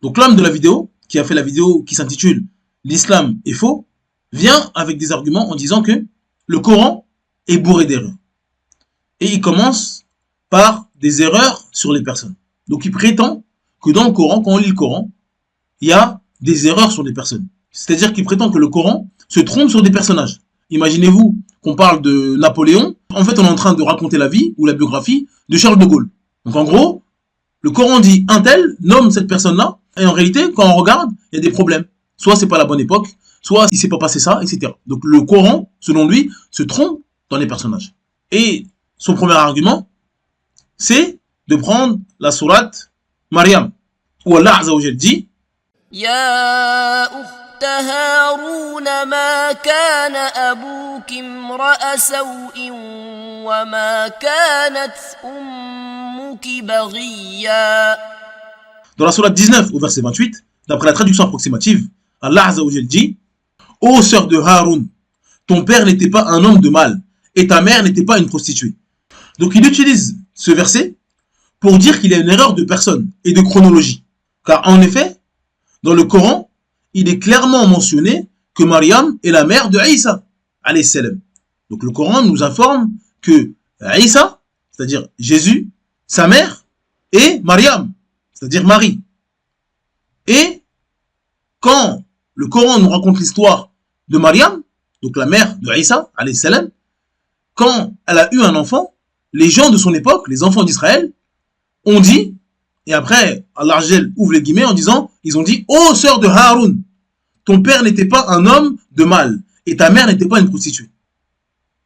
Donc l'homme de la vidéo, qui a fait la vidéo qui s'intitule L'islam est faux, vient avec des arguments en disant que le Coran est bourré d'erreurs. Et il commence par des erreurs sur les personnes. Donc il prétend que dans le Coran, quand on lit le Coran, il y a des erreurs sur les personnes. C'est-à-dire qu'il prétend que le Coran se trompe sur des personnages. Imaginez-vous qu'on parle de Napoléon, en fait on est en train de raconter la vie ou la biographie de Charles de Gaulle. Donc en gros, le Coran dit un tel nomme cette personne-là, et en réalité, quand on regarde, il y a des problèmes. Soit c'est pas la bonne époque, soit il s'est pas passé ça, etc. Donc le Coran, selon lui, se trompe dans les personnages. Et son premier argument, c'est de prendre la sourate Maryam, où Allah Azza wa Jal dit يا أخت هارون ما كان أبوك امرأ سوء وما كانت أمك بغيا. Dans la sourate 19 au verset 28, d'après la traduction approximative, Allah Azza wa Jal dit ô sœur de Haroun, ton père n'était pas un homme de mal et ta mère n'était pas une prostituée. Donc il utilise ce verset pour dire qu'il y a une erreur de personne et de chronologie. Car en effet, dans le Coran, il est clairement mentionné que Maryam est la mère de Isa, alayhi salam. Donc le Coran nous informe que Isa, c'est-à-dire Jésus, sa mère, est Maryam, c'est-à-dire Marie. Et quand le Coran nous raconte l'histoire de Maryam, donc la mère de Isa, alayhi salam, quand elle a eu un enfant, les gens de son époque, les enfants d'Israël, ont dit, et après, Allah ouvre les guillemets en disant, ils ont dit, ô sœur de Haroun, ton père n'était pas un homme de mal, et ta mère n'était pas une prostituée.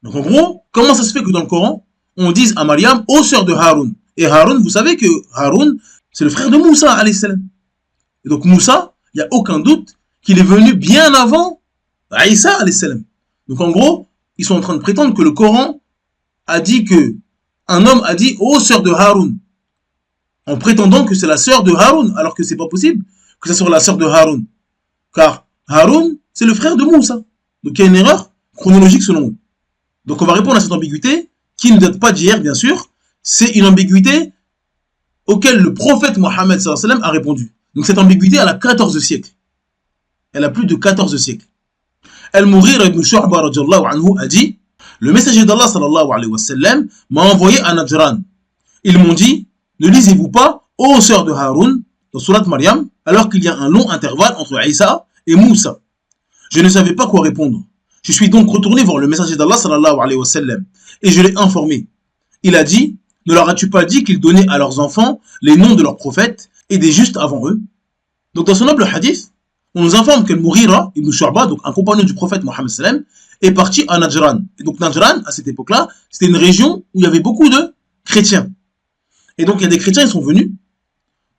Donc en gros, comment ça se fait que dans le Coran, on dise à Maryam, ô sœur de Haroun. Et Haroun, vous savez que Haroun, c'est le frère de Moussa, alayhi salam. Et donc Moussa, il n'y a aucun doute qu'il est venu bien avant Isa, alayhi salam. Donc en gros, ils sont en train de prétendre que le Coran a dit que un homme a dit, ô sœur de Haroun, en prétendant que c'est la sœur de Haroun, alors que c'est pas possible que ça soit la sœur de Haroun. Car Haroun, c'est le frère de Moussa. Donc il y a une erreur chronologique selon eux. Donc on va répondre à cette ambiguïté, qui ne date pas d'hier, bien sûr. C'est une ambiguïté auquel le prophète Mohammed sallallahu alayhi wa sallam a répondu. Donc cette ambiguïté, elle a 14 siècles. Elle a plus de 14 siècles. Al-Mughira ibn Shu'ba radiyallahu anhu a dit, le messager d'Allah sallallahu alayhi wa sallam m'a envoyé à Najran. Ils m'ont dit, ne lisez-vous pas, ô sœur de Haroun, dans Surat Maryam, alors qu'il y a un long intervalle entre Isa et Moussa. Je ne savais pas quoi répondre. Je suis donc retourné voir le messager d'Allah sallallahu alayhi wa sallam et je l'ai informé. Il a dit, ne leur as-tu pas dit qu'ils donnaient à leurs enfants les noms de leurs prophètes et des justes avant eux? Donc dans son noble hadith, on nous informe que Mughira ibn Shu'ba, donc un compagnon du prophète Mohammed sallam, est parti à Najran. Et donc Najran, à cette époque-là, c'était une région où il y avait beaucoup de chrétiens. Et donc il y a des chrétiens, ils sont venus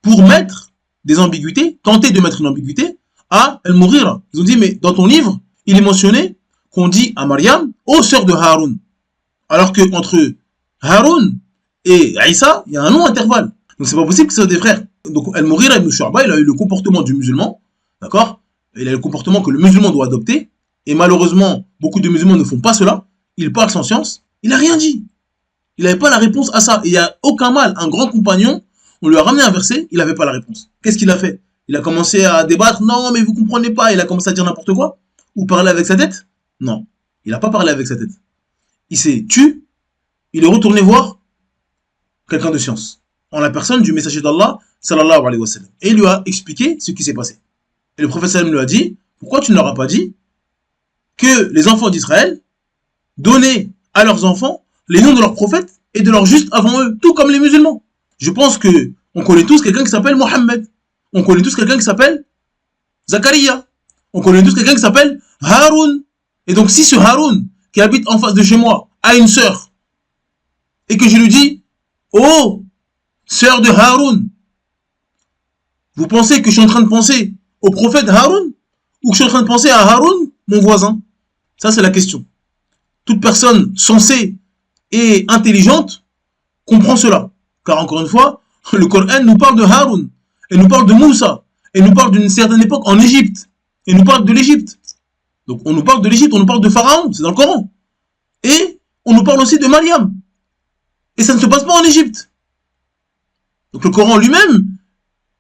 pour mettre des ambiguïtés, tenter de mettre une ambiguïté à Al-Mughira. Ils ont dit, mais dans ton livre, il est mentionné qu'on dit à Maryam, ô sœur de Haroun. Alors que entre Haroun et Isa, il y a un long intervalle. Donc c'est pas possible que ce soit des frères. Donc Al-Mughira ibn Shu'ba, il a eu le comportement du musulman, d'accord? Il a le comportement que le musulman doit adopter. Et malheureusement, beaucoup de musulmans ne font pas cela. Ils parlent sans science. Il n'a rien dit. Il n'avait pas la réponse à ça. Et il n'y a aucun mal. Un grand compagnon, on lui a ramené un verset, il n'avait pas la réponse. Qu'est-ce qu'il a fait? Il a commencé à débattre. Non, mais vous ne comprenez pas. Il a commencé à dire n'importe quoi. Ou parler avec sa tête. Non. Il n'a pas parlé avec sa tête. Il s'est tu. Il est retourné voir quelqu'un de science. En la personne du messager d'Allah, sallallahu alayhi wa sallam. Et il lui a expliqué ce qui s'est passé. Et le prophète sallam lui a dit, pourquoi tu ne leur as pas dit que les enfants d'Israël donnaient à leurs enfants les noms de leurs prophètes et de leurs justes avant eux, tout comme les musulmans. Je pense que on connaît tous quelqu'un qui s'appelle Mohammed. On connaît tous quelqu'un qui s'appelle Zakaria. On connaît tous quelqu'un qui s'appelle Haroun. Et donc si ce Haroun qui habite en face de chez moi a une sœur et que je lui dis, oh, sœur de Haroun, vous pensez que je suis en train de penser au prophète Haroun ou que je suis en train de penser à Haroun, mon voisin? Ça c'est la question. Toute personne sensée et intelligente comprend cela. Car encore une fois, le Coran nous parle de Haroun, et nous parle de Moussa, et nous parle d'une certaine époque en Égypte, et nous parle de l'Égypte. Donc on nous parle de l'Égypte, on nous parle de Pharaon, c'est dans le Coran. Et on nous parle aussi de Maryam. Et ça ne se passe pas en Égypte. Donc le Coran lui-même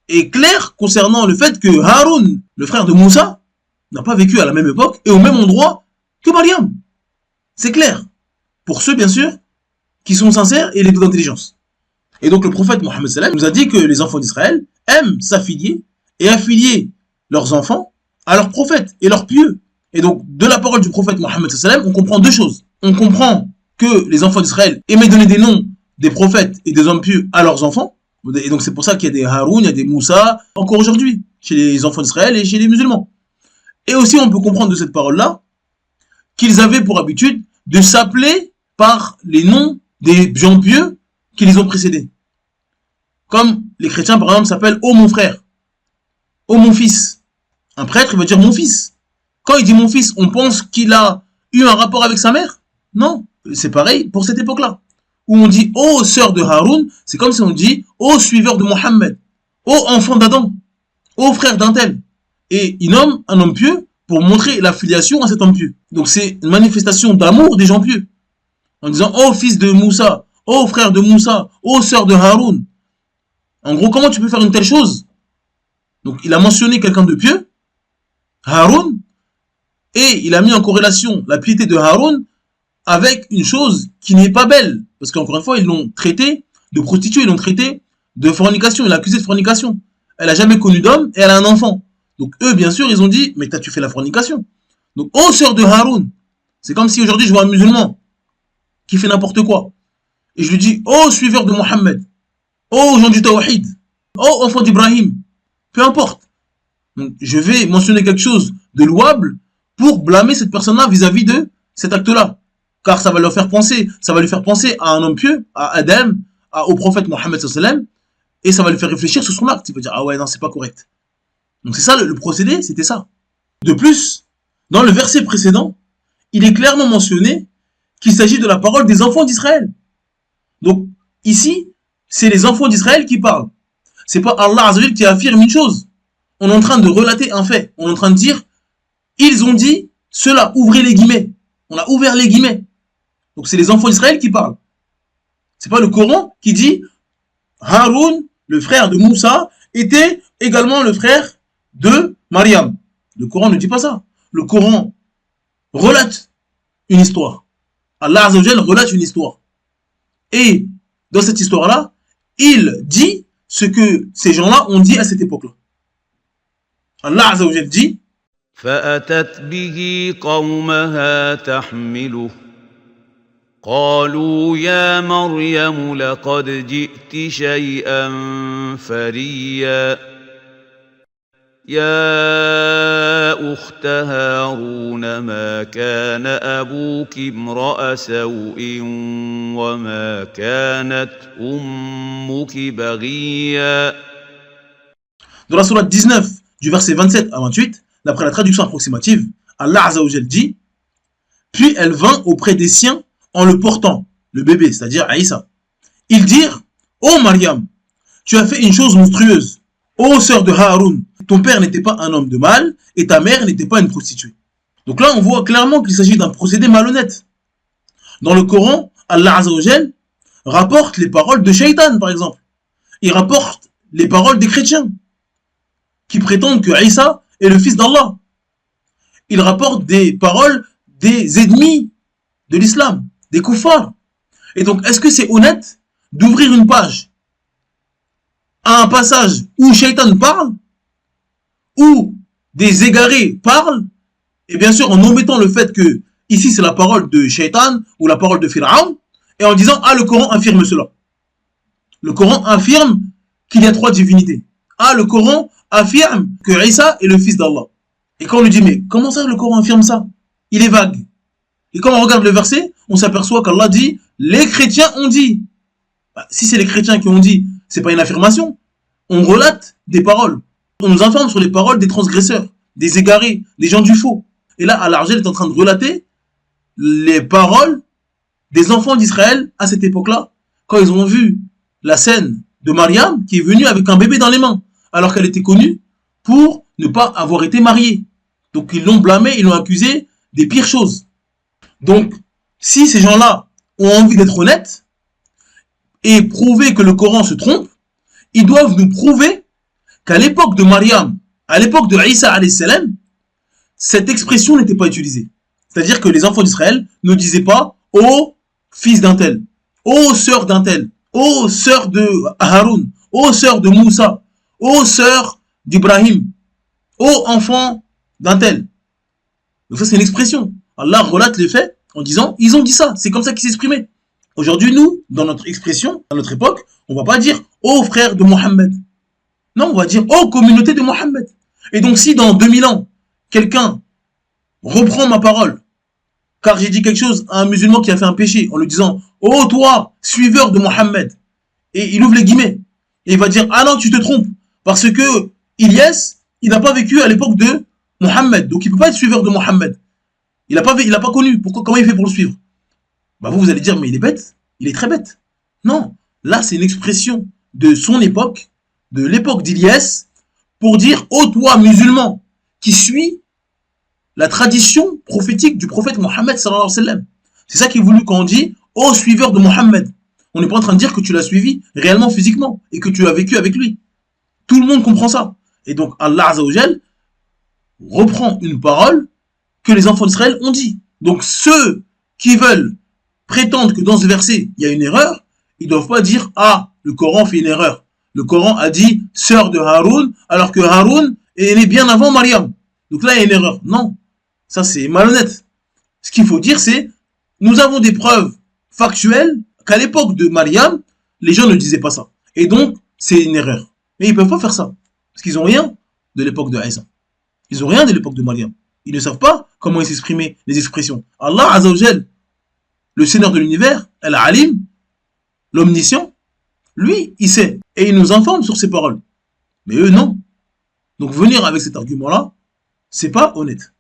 est clair concernant le fait que Haroun, le frère de Moussa, n'a pas vécu à la même époque et au même endroit que Mariam. C'est clair. Pour ceux, bien sûr, qui sont sincères et les deux d'intelligence. Et donc le prophète Mohammed sallam nous a dit que les enfants d'Israël aiment s'affilier et affilier leurs enfants à leurs prophètes et leurs pieux. Et donc de la parole du prophète Mohammed sallam, on comprend deux choses. On comprend que les enfants d'Israël aimaient donner des noms des prophètes et des hommes pieux à leurs enfants. Et donc c'est pour ça qu'il y a des Haroun, il y a des Moussa, encore aujourd'hui, chez les enfants d'Israël et chez les musulmans. Et aussi on peut comprendre de cette parole-là qu'ils avaient pour habitude de s'appeler par les noms des gens pieux qui les ont précédés. Comme les chrétiens, par exemple, s'appellent « Oh mon frère »,« Oh mon fils ». Un prêtre, il va dire « mon fils ». Quand il dit « mon fils », on pense qu'il a eu un rapport avec sa mère? Non, c'est pareil pour cette époque-là. Où on dit « Oh sœur de Haroun », c'est comme si on dit « Oh suiveur de Mohammed »,« Oh enfant d'Adam »,« Oh frère d'un tel ». Et il nomme un homme pieux pour montrer la filiation à cet homme pieux. Donc c'est une manifestation d'amour des gens pieux. En disant « Oh fils de Moussa »,« Oh frère de Moussa »,« Oh sœur de Haroun ». En gros, comment tu peux faire une telle chose? Donc il a mentionné quelqu'un de pieux, Haroun, et il a mis en corrélation la piété de Haroun avec une chose qui n'est pas belle. Parce qu'encore une fois, ils l'ont traité de prostituée, ils l'ont traité de fornication, ils l'ont accusé de fornication. Elle n'a jamais connu d'homme et elle a un enfant. Donc eux, bien sûr, ils ont dit, mais tu fais la fornication. Donc, oh sœur de Haroun, c'est comme si aujourd'hui je vois un musulman qui fait n'importe quoi. Et je lui dis, oh suiveur de Mohammed, oh gens du Tawhid, oh enfant d'Ibrahim, peu importe. Donc je vais mentionner quelque chose de louable pour blâmer cette personne-là vis-à-vis de cet acte-là. Car ça va lui faire penser à un homme pieux, à Adam, au prophète Mohammed sallam, et ça va lui faire réfléchir sur son acte. Il va dire, ah ouais, non, c'est pas correct. Donc c'est ça, le procédé, c'était ça. De plus, dans le verset précédent, il est clairement mentionné qu'il s'agit de la parole des enfants d'Israël. Donc, ici, c'est les enfants d'Israël qui parlent. C'est pas Allah Azza wa Jalla qui affirme une chose. On est en train de relater un fait. On est en train de dire, ils ont dit cela, ouvrez les guillemets. On a ouvert les guillemets. Donc c'est les enfants d'Israël qui parlent. C'est pas le Coran qui dit, Haroun, le frère de Moussa, était également le frère de Mariam. Le Coran ne dit pas ça. Le Coran relate une histoire. Allah Azza wa Jalla relate une histoire. Et dans cette histoire-là, il dit ce que ces gens-là ont dit à cette époque-là. Allah Azza wa Jalla dit فأتت به قومها تحمله قالوا يا مريم لقد جئت شيئا فريا يا أخت هارون ما كان أبوك امرأ سوء وما كانت أمك بغيا. Dans la sourate 19, du verset 27 à 28, d'après la traduction approximative, Allah Azza wa Jalla dit « Puis elle vint auprès des siens en le portant, le bébé, c'est-à-dire Aïssa. Ils dirent « Ô Mariam, tu as fait une chose monstrueuse. Ô sœur de Haroun, ton père n'était pas un homme de mal et ta mère n'était pas une prostituée. » Donc là, on voit clairement qu'il s'agit d'un procédé malhonnête. Dans le Coran, Allah Azza wa Jalla rapporte les paroles de Shaitan, par exemple. Il rapporte les paroles des chrétiens qui prétendent que Aïssa est le fils d'Allah. Il rapporte des paroles des ennemis de l'islam, des kuffars. Et donc, est-ce que c'est honnête d'ouvrir une page à un passage où Shaitan parle, où des égarés parlent, et bien sûr en omettant le fait que ici c'est la parole de Shaitan ou la parole de Pharaon, et en disant ah le Coran affirme cela. Le Coran affirme qu'il y a trois divinités. Ah le Coran affirme que Isa est le fils d'Allah. Et quand on lui dit mais comment ça le Coran affirme ça? Il est vague. Et quand on regarde le verset, on s'aperçoit qu'Allah dit les chrétiens ont dit. Bah, si c'est les chrétiens qui ont dit, c'est pas une affirmation. On relate des paroles. On nous informe sur les paroles des transgresseurs, des égarés, des gens du faux. Et là, Allah est en train de relater les paroles des enfants d'Israël à cette époque-là, quand ils ont vu la scène de Mariam qui est venue avec un bébé dans les mains, alors qu'elle était connue pour ne pas avoir été mariée. Donc ils l'ont blâmée, ils l'ont accusée des pires choses. Donc, si ces gens-là ont envie d'être honnêtes et prouver que le Coran se trompe, ils doivent nous prouver qu'à l'époque de Mariam, à l'époque de Isa alayhi salam, cette expression n'était pas utilisée. C'est-à-dire que les enfants d'Israël ne disaient pas « ô fils d'un tel »,« ô sœur d'un tel »,« ô sœur de Haroun »,« ô sœur de Moussa »,« ô sœur d'Ibrahim »,« ô enfant d'un tel ». Donc ça c'est une expression. Allah relate les faits en disant « ils ont dit ça », c'est comme ça qu'ils s'exprimaient. Aujourd'hui, nous, dans notre expression, à notre époque, on ne va pas dire « ô frère de Mohammed ». Non, on va dire « ô communauté de Mohammed ». Et donc si dans 2000 ans, quelqu'un reprend ma parole, car j'ai dit quelque chose à un musulman qui a fait un péché, en lui disant « oh toi, suiveur de Mohammed », et il ouvre les guillemets, et il va dire « ah non, tu te trompes, parce que Ilyas, il n'a pas vécu à l'époque de Mohammed, donc il ne peut pas être suiveur de Mohammed. Il n'a pas connu, pourquoi, comment il fait pour le suivre ?» Bah vous allez dire « mais il est bête, il est très bête ». Non, là c'est une expression de son époque, de l'époque d'Ilyas, pour dire « oh toi, musulman, qui suit la tradition prophétique du prophète Mohammed sallallahu alayhi wa sallam ». C'est ça qui est voulu quand on dit « ô suiveur de Mohammed ». On n'est pas en train de dire que tu l'as suivi réellement physiquement et que tu as vécu avec lui. Tout le monde comprend ça. Et donc Allah Azza wa Jal reprend une parole que les enfants d'Israël ont dit. Donc ceux qui veulent prétendre que dans ce verset il y a une erreur, ils ne doivent pas dire « ah, le Coran fait une erreur ». Le Coran a dit « sœur de Haroun » alors que Haroun est né bien avant Mariam. Donc là il y a une erreur. Non. Ça, c'est malhonnête. Ce qu'il faut dire, c'est nous avons des preuves factuelles qu'à l'époque de Mariam, les gens ne disaient pas ça. Et donc, c'est une erreur. Mais ils ne peuvent pas faire ça. Parce qu'ils n'ont rien de l'époque de Isa. Ils n'ont rien de l'époque de Mariam. Ils ne savent pas comment ils s'exprimaient, les expressions. Allah Azza wa Jal, le Seigneur de l'univers, Al-Alim, l'omniscient, lui, il sait. Et il nous informe sur ses paroles. Mais eux, non. Donc venir avec cet argument-là, c'est pas honnête.